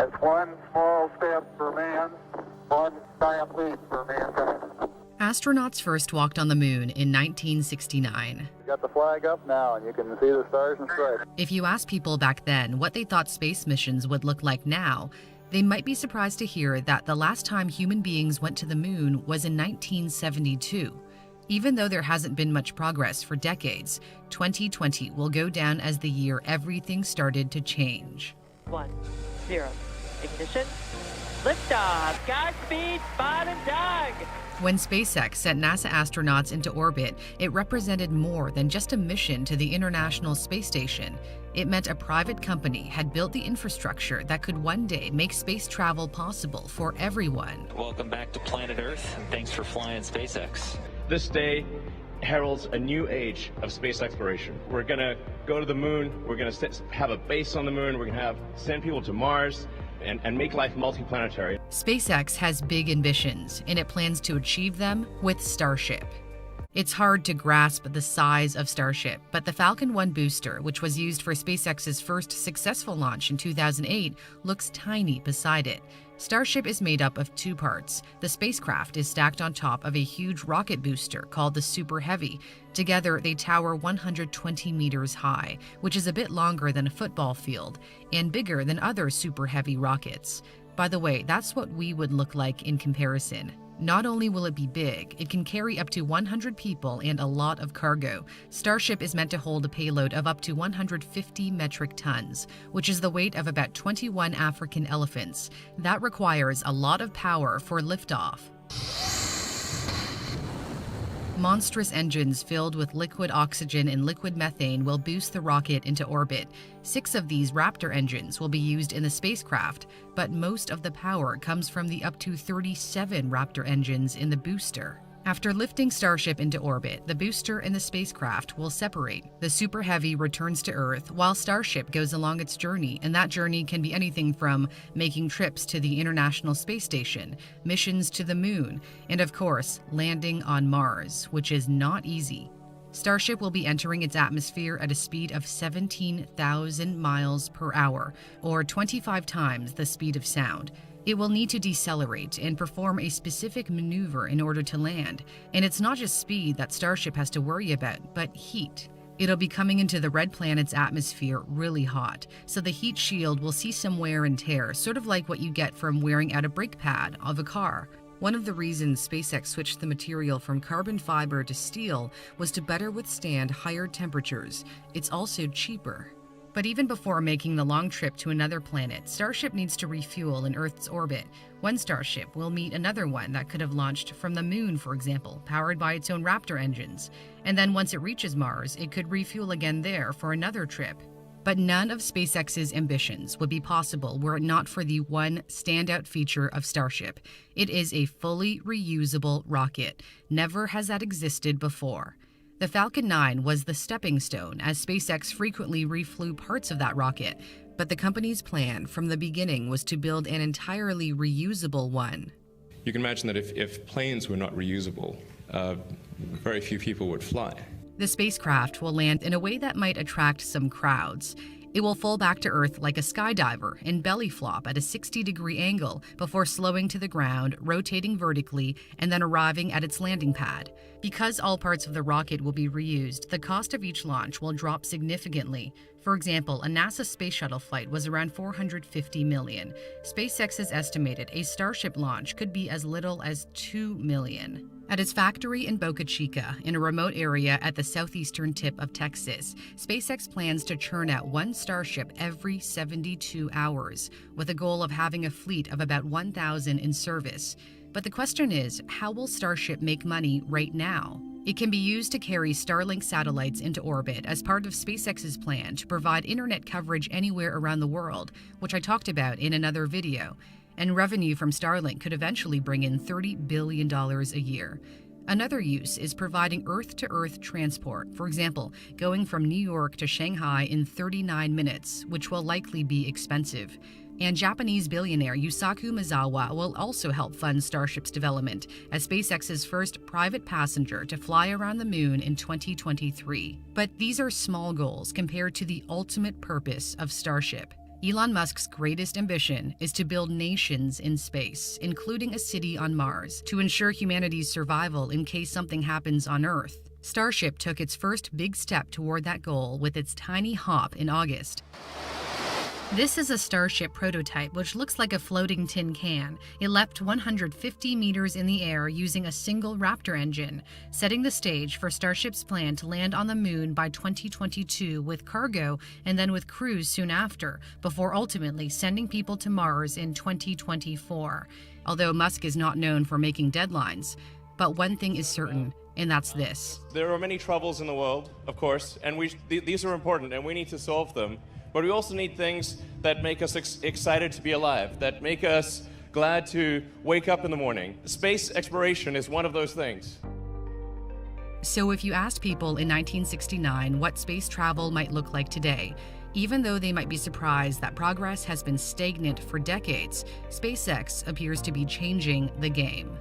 That's one small step for man, one giant leap for mankind. Astronauts first walked on the moon in 1969. We got the flag up now, and you can see the stars and stripes. If you asked people back then what they thought space missions would look like now, they might be surprised to hear that the last time human beings went to the moon was in 1972. Even though there hasn't been much progress for decades, 2020 will go down as the year everything started to change. 1, 0, ignition, liftoff, Godspeed, Spot and Doug. When SpaceX sent NASA astronauts into orbit, it represented more than just a mission to the International Space Station. It meant a private company had built the infrastructure that could one day make space travel possible for everyone. Welcome back to planet Earth, and thanks for flying SpaceX. This day heralds a new age of space exploration. We're gonna go to the moon, we're gonna have a base on the moon, we're gonna send people to Mars, and make life multiplanetary. SpaceX has big ambitions, and it plans to achieve them with Starship. It's hard to grasp the size of Starship, but the Falcon 1 booster, which was used for SpaceX's first successful launch in 2008, looks tiny beside it. Starship is made up of two parts. The spacecraft is stacked on top of a huge rocket booster called the Super Heavy. Together, they tower 120 meters high, which is a bit longer than a football field, and bigger than other Super Heavy rockets. By the way, that's what we would look like in comparison. Not only will it be big, it can carry up to 100 people and a lot of cargo. Starship is meant to hold a payload of up to 150 metric tons, which is the weight of about 21 African elephants. That requires a lot of power for liftoff. Monstrous engines filled with liquid oxygen and liquid methane will boost the rocket into orbit. 6 of these Raptor engines will be used in the spacecraft, but most of the power comes from the up to 37 Raptor engines in the booster. After lifting Starship into orbit, the booster and the spacecraft will separate. The Super Heavy returns to Earth while Starship goes along its journey, and that journey can be anything from making trips to the International Space Station, missions to the moon, and of course, landing on Mars, which is not easy. Starship will be entering its atmosphere at a speed of 17,000 miles per hour, or 25 times the speed of sound. It will need to decelerate and perform a specific maneuver in order to land. And it's not just speed that Starship has to worry about, but heat. It'll be coming into the red planet's atmosphere really hot, so the heat shield will see some wear and tear, sort of like what you get from wearing out a brake pad of a car. One of the reasons SpaceX switched the material from carbon fiber to steel was to better withstand higher temperatures. It's also cheaper. But even before making the long trip to another planet, Starship needs to refuel in Earth's orbit. One Starship will meet another one that could have launched from the moon, for example, powered by its own Raptor engines. And then once it reaches Mars, it could refuel again there for another trip. But none of SpaceX's ambitions would be possible were it not for the one standout feature of Starship. It is a fully reusable rocket. Never has that existed before. The Falcon 9 was the stepping stone, as SpaceX frequently reflew parts of that rocket, but the company's plan from the beginning was to build an entirely reusable one. You can imagine that if planes were not reusable, very few people would fly. The spacecraft will land in a way that might attract some crowds. It will fall back to Earth like a skydiver and belly flop at a 60-degree angle before slowing to the ground, rotating vertically, and then arriving at its landing pad. Because all parts of the rocket will be reused, the cost of each launch will drop significantly. For example, a NASA space shuttle flight was around $450 million. SpaceX has estimated a Starship launch could be as little as $2 million. At its factory in Boca Chica, in a remote area at the southeastern tip of Texas, SpaceX plans to churn out one Starship every 72 hours, with a goal of having a fleet of about 1,000 in service. But the question is, how will Starship make money right now? It can be used to carry Starlink satellites into orbit as part of SpaceX's plan to provide internet coverage anywhere around the world, which I talked about in another video. And revenue from Starlink could eventually bring in $30 billion a year. Another use is providing Earth-to-Earth transport, for example, going from New York to Shanghai in 39 minutes, which will likely be expensive. And Japanese billionaire Yusaku Maezawa will also help fund Starship's development as SpaceX's first private passenger to fly around the moon in 2023. But these are small goals compared to the ultimate purpose of Starship. Elon Musk's greatest ambition is to build nations in space, including a city on Mars, to ensure humanity's survival in case something happens on Earth. Starship took its first big step toward that goal with its tiny hop in August. This is a Starship prototype, which looks like a floating tin can. It leapt 150 meters in the air using a single Raptor engine, setting the stage for Starship's plan to land on the moon by 2022 with cargo and then with crews soon after, before ultimately sending people to Mars in 2024. Although Musk is not known for making deadlines. But one thing is certain, and that's this. There are many troubles in the world, of course, and these are important, and we need to solve them. But we also need things that make us excited to be alive, that make us glad to wake up in the morning. Space exploration is one of those things. So if you asked people in 1969 what space travel might look like today, even though they might be surprised that progress has been stagnant for decades, SpaceX appears to be changing the game.